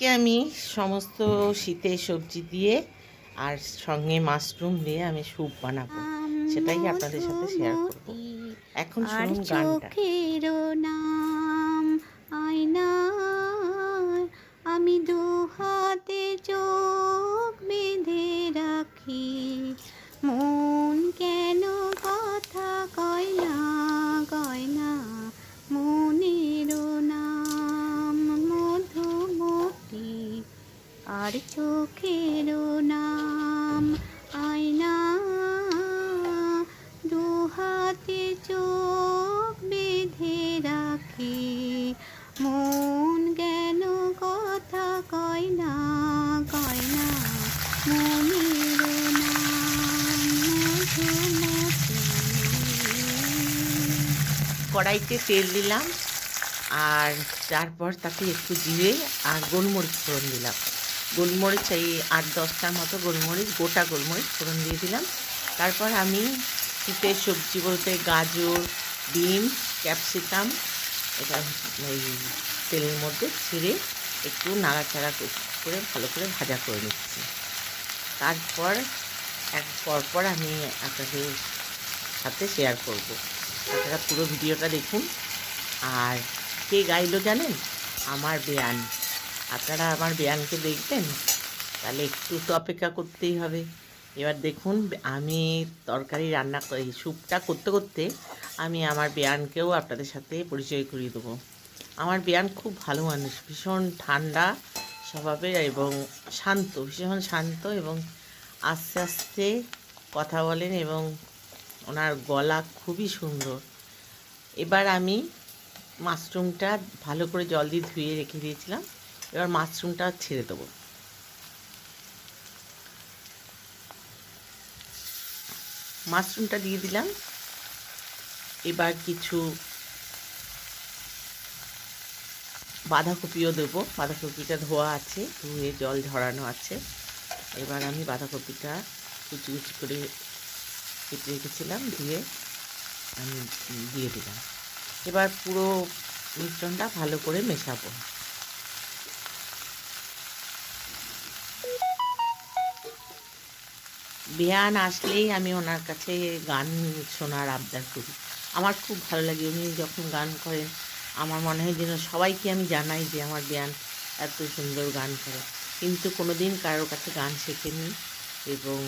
আজকে আমি সমস্ত শীতের সবজি দিয়ে আর সঙ্গে মাশরুম দিয়ে আমি স্যুপ বানাবো, সেটাই আপনাদের সাথে শেয়ার করব। মধুমতি এখন আর শুনুন গানটা। চোখের নাম আয়না, আমি দু হাতে চোখ বেঁধে রাখি, মন কেন কথা কয় না, কয় না মনের নাম মধুমতি আর চোখের নাম আয়না, দু হাতে চোখ বেঁধে রাখি, মন কেন কথা কয় না, কয় না মনের নাম মধুমতি। কড়াইতে তেল দিলাম আর তারপর তাতে একটু জিরে আর গোলমরিচ ফোড়ন দিলাম। গোলমরিচ এই 8-10টার মতো গোলমরিচ, গোটা গোলমরিচ ফোড়ন দিয়ে দিলাম। তারপর আমি শীতের সবজি বলতে গাজর, বিন, ক্যাপসিকাম এটা এই তেলের মধ্যে ছিঁড়ে একটু নাড়াচাড়া করে ভালো করে ভাজা করে নিচ্ছি। তারপর পরপর আমি আপনাদের সাথে শেয়ার করব। আপনারা পুরো ভিডিওটা দেখুন। আর কে গাইলো জানেন? আমার বেয়ান। আপনারা আমার বেয়ানকে দেখবেন? তাহলে একটু তো অপেক্ষা করতেই হবে। এবার দেখুন, আমি তরকারি রান্না এই স্যুপটা করতে করতে আমি আমার বেয়ানকেও আপনাদের সাথে পরিচয় করিয়ে দেবো। আমার বেয়ান খুব ভালো মানুষ, ভীষণ ঠান্ডা স্বভাবের এবং শান্ত, ভীষণ শান্ত এবং আস্তে আস্তে কথা বলেন এবং ওনার গলা খুবই সুন্দর। এবার আমি মাশরুমটা ভালো করে জল দিয়ে ধুয়ে রেখে দিয়েছিলাম, এবার মাশরুমটা ছেড়ে দেবো। মাশরুমটা দিয়ে দিলাম। এবার কিছু বাঁধাকপিও দেবো, বাঁধাকপিটা ধোয়া আছে, ধুয়ে জল ঝরানো আছে। এবার আমি বাঁধাকপিটা কুচি কুচি করে কেটে রেখেছিলাম, দিয়ে আমি দিয়ে দিলাম। এবার পুরো মিশ্রণটা ভালো করে মেশাবো। বেয়ান আসলেই আমি ওনার কাছে গান শোনার আবদার করি। আমার খুব ভালো লাগে উনি যখন গান করেন। আমার মনে হয় যেন সবাইকে আমি জানাই যে আমার বেয়ান এত সুন্দর গান করে, কিন্তু কোনো দিন কারোর কাছে গান শেখেনি এবং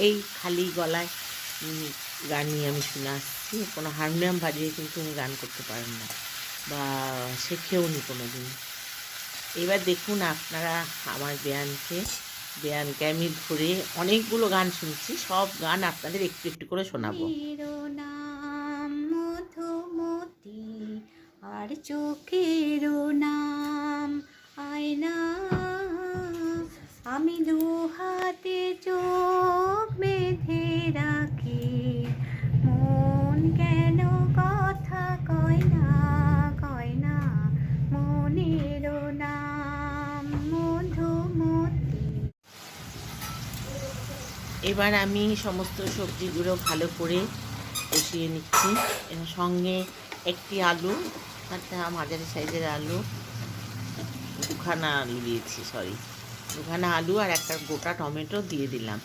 এই খালি গলায় গান নিয়ে আমি শুনে আসছি। কোনো হারমোনিয়াম বাজিয়ে কিন্তু উনি গান করতে পারেন না বা শেখেওনি কোনো দিন। এবার দেখুন আপনারা আমার বেয়ানকে আমি ধরে অনেকগুলো গান শুনছি, সব গান আপনাদের একটু একটু করে শোনাবো। নাম মধুমতি আর চোখের নাম আয়না, আমি দু হাতে চোখ বেঁধে রাখি, মন কেন কথা কয় না, কয় না মনের নাম মধুমতি। এবার আমি সমস্ত সবজিগুলো ভালো করে কষিয়ে নিচ্ছি। এর সঙ্গে একটি আলু, একটা মাঝারি সাইজের আলু, দুখানা আলু দিয়েছি, দুখানা আলু আর একটা গোটা টমেটো দিয়ে দিলাম।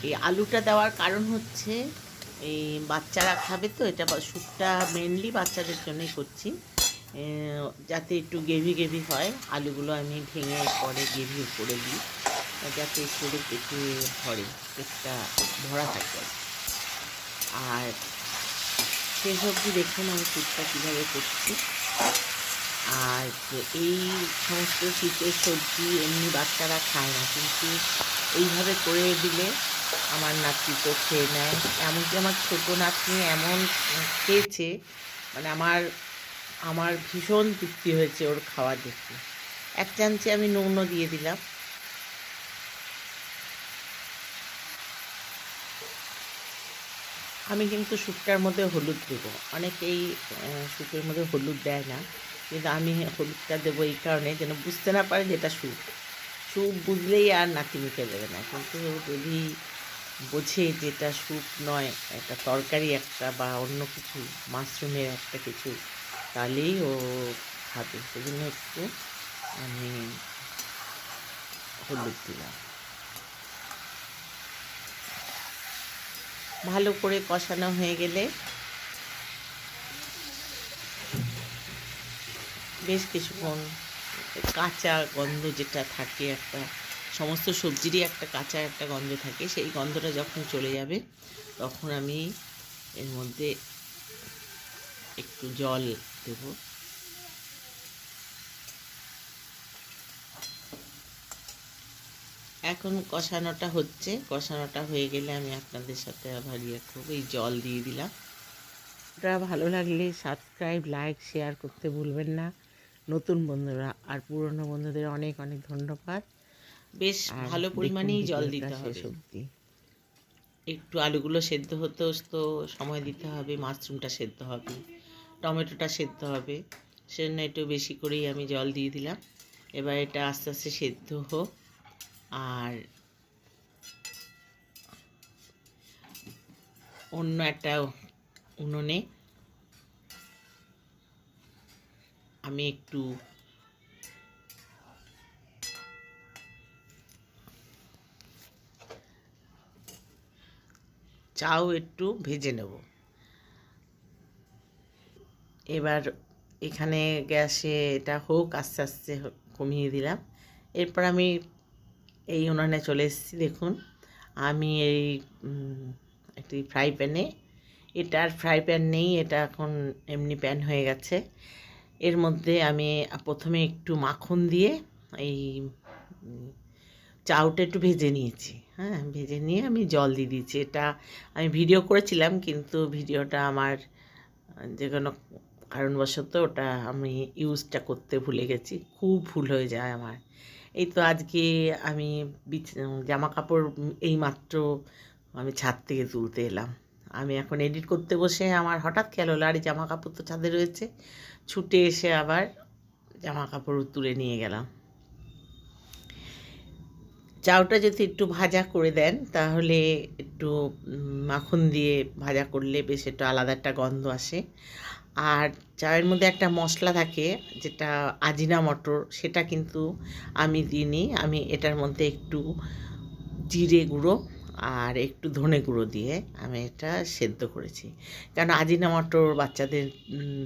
এই আলুটা দেওয়ার কারণ হচ্ছে এই বাচ্চারা খাবে তো, এটা স্যুপটা মেনলি বাচ্চাদের জন্যই করছি, যাতে একটু গ্রেভি গ্রেভি হয়। আলুগুলো আমি ভেঙে পরে গ্রেভি করে দিই, যাতে করে পেটে ভরে, পেটটা ভরা থাকে। আর সেই সবজি দেখুন আমি স্যুপটা কীভাবে করছি। আর এই সমস্ত শীতের সবজি এমনি বাচ্চারা খায় না, কিন্তু এইভাবে করে দিলে আমার নাতি তো খেয়ে নেয়। এমনকি আমার ছোটো নাতনি এমন খেয়েছে, মানে আমার আমার ভীষণ তৃপ্তি হয়েছে ওর খাওয়া দেখে। 1 চামচে আমি নুনও দিয়ে দিলাম। আমি কিন্তু স্যুপটার মধ্যে হলুদ দেবো, অনেকেই স্যুপের মধ্যে হলুদ দেয় না, কিন্তু আমি হলুদটা দেবো এই কারণে যেন বুঝতে না পারে যে এটা স্যুপ। স্যুপ বুঝলেই আর নাতি মুখে দেবে না, কিন্তু যদি বোঝে যে এটা স্যুপ নয়, একটা তরকারি একটা বা অন্য কিছু, মাশরুমের একটা কিছু, তাহলেই ও খাবে। সেজন্য একটু আমি হলুদ দিলাম। ভালো করে কষানো হয়ে গেলে বেশ কিছুক্ষণ কাঁচা গন্ধ যেটা থাকে, একটা সমস্ত সবজিরই একটা কাঁচা একটা গন্ধ থাকে, সেই গন্ধটা যখন চলে যাবে তখন আমি এর মধ্যে একটু জল দেব। এখন কষানোটা হচ্ছে, কষানোটা হয়ে গেলে আমি আপনাদের সাথে আবার করবো, এই জল দিয়ে দিলাম। এটা ভালো লাগলে সাবস্ক্রাইব, লাইক, শেয়ার করতে ভুলবেন না নতুন বন্ধুরা, আর পুরনো বন্ধুদের অনেক অনেক ধন্যবাদ। বেশ ভালো পরিমাণেই জল দিতে হবে। একটু আলুগুলো সেদ্ধ হতেও তো সময় দিতে হবে, মাশরুমটা সেদ্ধ হবে, টমেটোটা সেদ্ধ হবে, সেজন্য একটু বেশি করেই আমি জল দিয়ে দিলাম। এবার এটা আস্তে আস্তে সেদ্ধ হোক। আর অন্য একটা উনুনে আমি একটু চাও একটু ভেজে নেব। এবার এখানে গ্যাসে এটা হোক, আস্তে আস্তে কমিয়ে দিলাম। এরপর আমি এই উনানে চলে এসেছি। দেখুন আমি এই একটি ফ্রাই প্যানে, এটা আর ফ্রাই প্যান নেই, এটা এখন এমনি প্যান হয়ে গেছে। এর মধ্যে আমি প্রথমে একটু মাখন দিয়ে এই চাউটা একটু ভেজে নিয়েছি। হ্যাঁ, ভেজে নিয়ে আমি জল দিয়ে দিয়েছি। এটা আমি ভিডিও করেছিলাম, কিন্তু ভিডিওটা আমার যে কোনো কারণবশত ওটা আমি ইউজটা করতে ভুলে গেছি। খুব ভুল হয়ে যায় আমার। এই তো আজকে আমি জামা কাপড় এইমাত্র আমি ছাদ থেকে তুলতে এলাম। আমি এখন এডিট করতে বসে আমার হঠাৎ খেয়াল হলো, আরে জামা কাপড় তো ছাদে রয়েছে। ছুটে এসে আবার জামা কাপড় তুলে নিয়ে গেলাম। চাউটা যদি একটু ভাজা করে দেন, তাহলে একটু মাখন দিয়ে ভাজা করলে বেশ একটু আলাদা একটা গন্ধ আসে। আর চায়ের মধ্যে একটা মশলা থাকে যেটা আজিনামটর, সেটা কিন্তু আমি দিইনি। আমি এটার মধ্যে একটু জিরে গুঁড়ো আর একটু ধনে গুঁড়ো দিয়ে আমি এটা সেদ্ধ করেছি। কারণ আজিনামটর বাচ্চাদের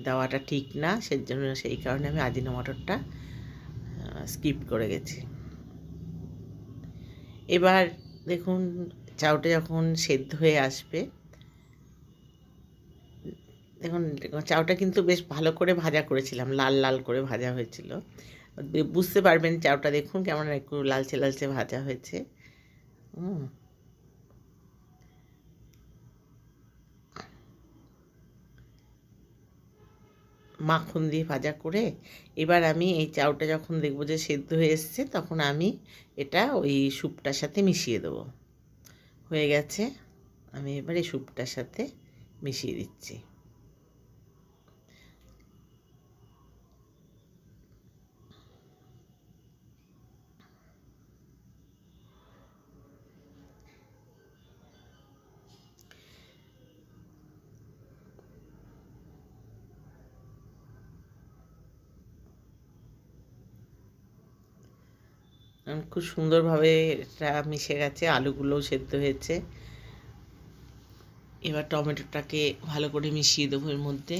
দেওয়াটা ঠিক না, সেজন্য সেই কারণে আমি আজিনামটরটা স্কিপ করে গেছি। এবার দেখুন চাউটা যখন সেদ্ধ হয়ে আসবে, দেখুন চাউটা কিন্তু বেশ ভালো করে ভাজা করেছিলাম, লাল লাল করে ভাজা হয়েছিল। বুঝতে পারবেন চাউটা দেখুন কেমন একটু লালচে লালচে ভাজা হয়েছে। মাখন দিয়ে ভাজা করে এবার আমি এই চাউটা যখন দেখবো যে সেদ্ধ হয়ে এসছে, তখন আমি এটা ওই স্যুপটার সাথে মিশিয়ে দেবো। হয়ে গেছে, আমি এবার এই স্যুপটার সাথে মিশিয়ে দিচ্ছি। খুব সুন্দরভাবে এটা মিশে গেছে, আলুগুলোও সেদ্ধ হয়েছে। এবার টমেটোটাকে ভালো করে মিশিয়ে দেবো এর মধ্যে।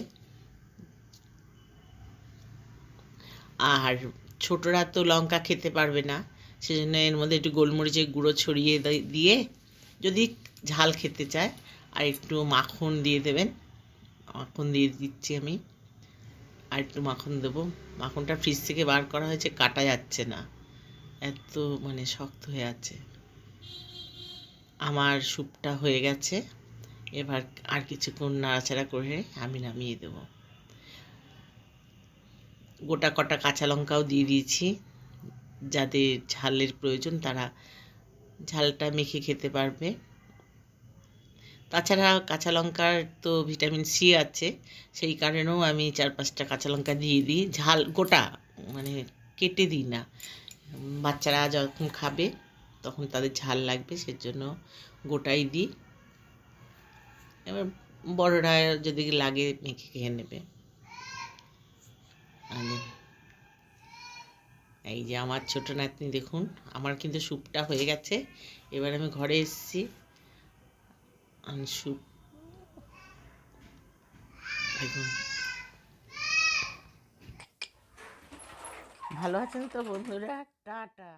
আর ছোটরা তো লঙ্কা খেতে পারবে না, সেজন্য এর মধ্যে একটু গোলমরিচের গুঁড়ো ছড়িয়ে দিয়ে, যদি ঝাল খেতে চায় আর একটু মাখন দিয়ে দেবেন। মাখন দিয়ে দিচ্ছি আমি, আর একটু মাখন দেবো। মাখনটা ফ্রিজ থেকে বার করা হয়েছে, কাটা যাচ্ছে না, এত মানে শক্ত হয়ে আছে। আমার স্যুপটা হয়ে গেছে, এবার আর কিছুক্ষণ নাড়াচাড়া করে আমি নামিয়ে দেবো। গোটা কটা কাঁচা লঙ্কাও দিয়ে দিয়েছি, যাদের ঝালের প্রয়োজন তারা ঝালটা মেখে খেতে পারবে। তাছাড়া কাঁচা লঙ্কার তো ভিটামিন সি আছে, সেই কারণেও আমি 4-5টা কাঁচা লঙ্কা দিয়ে দিই। ঝাল গোটা মানে কেটে দিই না, বাচ্চারা যখন খাবে তখন তাদের ঝাল লাগবে, সেজন্য গোটাই দিই। এবার বড়রা যদি লাগে মেখে খেয়ে নেবে। এই যে আমার ছোট নাতনি দেখুন, আমার কিন্তু স্যুপটা হয়ে গেছে। এবার আমি ঘরে এসেছি। স্যুপ দেখুন। ভালো আছেন তো বন্ধুরা? টাটা।